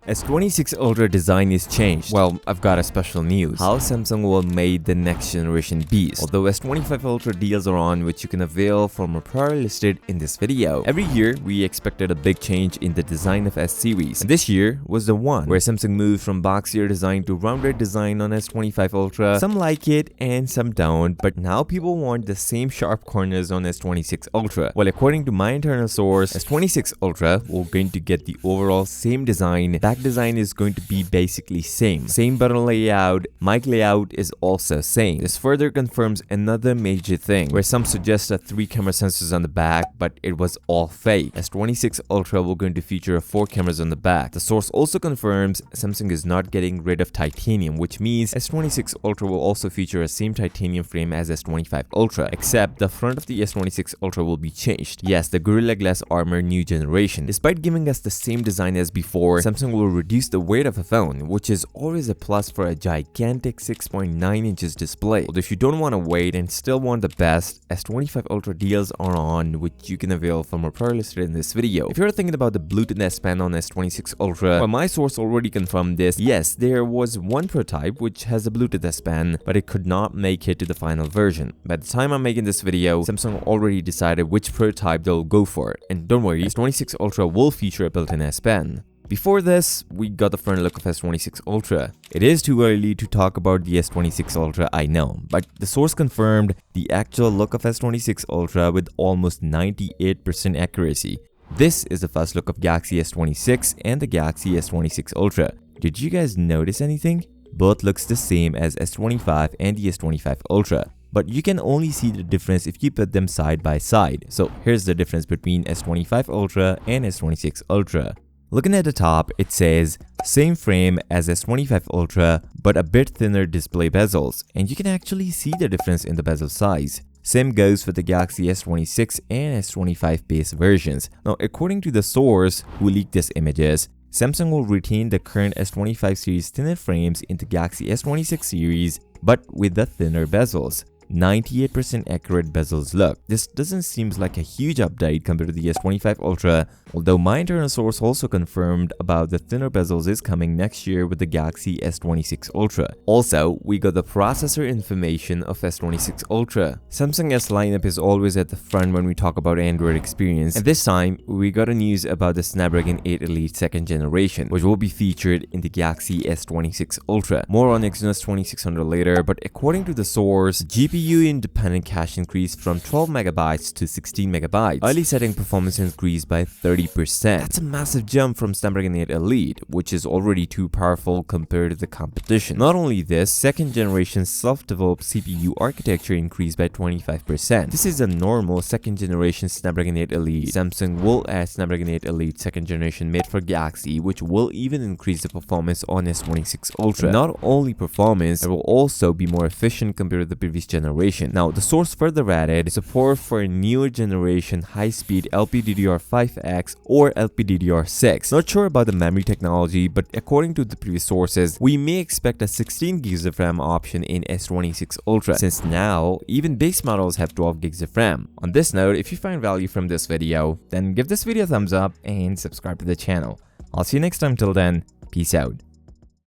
S26 Ultra design is changed. Well, I've got a special news. How Samsung will make the next generation beast. Although S25 Ultra deals are on, which you can avail from a prior listed in this video. Every year, we expected a big change in the design of S series. And this year was the one where Samsung moved from boxier design to rounded design on S25 Ultra. Some like it and some don't, but now people want the same sharp corners on S26 Ultra. Well, according to my internal source, S26 Ultra will going to get the overall same design. Back design is going to be basically same button layout, mic layout is also same. This further confirms another major thing where some suggest that 3 camera sensors on the back, but it was all fake. S26 Ultra will going to feature 4 cameras on the back. The source also confirms Samsung is not getting rid of titanium, which means S26 Ultra will also feature a same titanium frame as S25 Ultra, except the front of the S26 Ultra will be changed. Yes, the Gorilla Glass armor new generation. Despite giving us the same design as before, Samsung will reduce the weight of a phone, which is always a plus for a gigantic 6.9 inches display. Although if you don't want to wait and still want the best, S25 Ultra deals are on, which you can avail from a prior listed in this video. If you're thinking about the Bluetooth S Pen on S26 Ultra, well, my source already confirmed this. Yes, there was one prototype which has a Bluetooth S Pen, but it could not make it to the final version. By the time I'm making this video, Samsung already decided which prototype they'll go for. And don't worry, S26 Ultra will feature a built-in S Pen. Before this, we got the front look of S26 Ultra. It is too early to talk about the S26 Ultra, I know, but the source confirmed the actual look of S26 Ultra with almost 98% accuracy. This is the first look of Galaxy S26 and the Galaxy S26 Ultra. Did you guys notice anything? Both looks the same as S25 and the S25 Ultra. But you can only see the difference if you put them side by side. So here's the difference between S25 Ultra and S26 Ultra. Looking at the top, it says same frame as S25 Ultra, but a bit thinner display bezels, and you can actually see the difference in the bezel size. Same goes for the Galaxy S26 and S25 base versions. Now, according to the source who leaked these images, Samsung will retain the current S25 series thinner frames in the Galaxy S26 series, but with the thinner bezels. 98% accurate bezels look. This doesn't seem like a huge update compared to the S25 Ultra, although my internal source also confirmed about the thinner bezels is coming next year with the Galaxy S26 Ultra. Also, we got the processor information of S26 Ultra. Samsung S lineup is always at the front when we talk about Android experience, and this time we got a news about the Snapdragon 8 Elite 2nd generation, which will be featured in the Galaxy S26 Ultra. More on Exynos 2600 later, but according to the source, GPU independent cache increased from 12 MB to 16 MB. Early setting performance increased by 30%. That's a massive jump from Snapdragon 8 Elite, which is already too powerful compared to the competition. Not only this, second generation self-developed CPU architecture increased by 25%. This is a normal second generation Snapdragon 8 Elite. Samsung will add Snapdragon 8 Elite second generation made for Galaxy, which will even increase the performance on S26 Ultra. And not only performance, it will also be more efficient compared to the previous generation. Now, the source further added support for newer generation high-speed LPDDR5X or LPDDR6. Not sure about the memory technology, but according to the previous sources, we may expect a 16 GB of RAM option in S26 Ultra, since now even base models have 12 GB of RAM. On this note, if you find value from this video, then give this video a thumbs up and subscribe to the channel. I'll see you next time. Till then, peace out.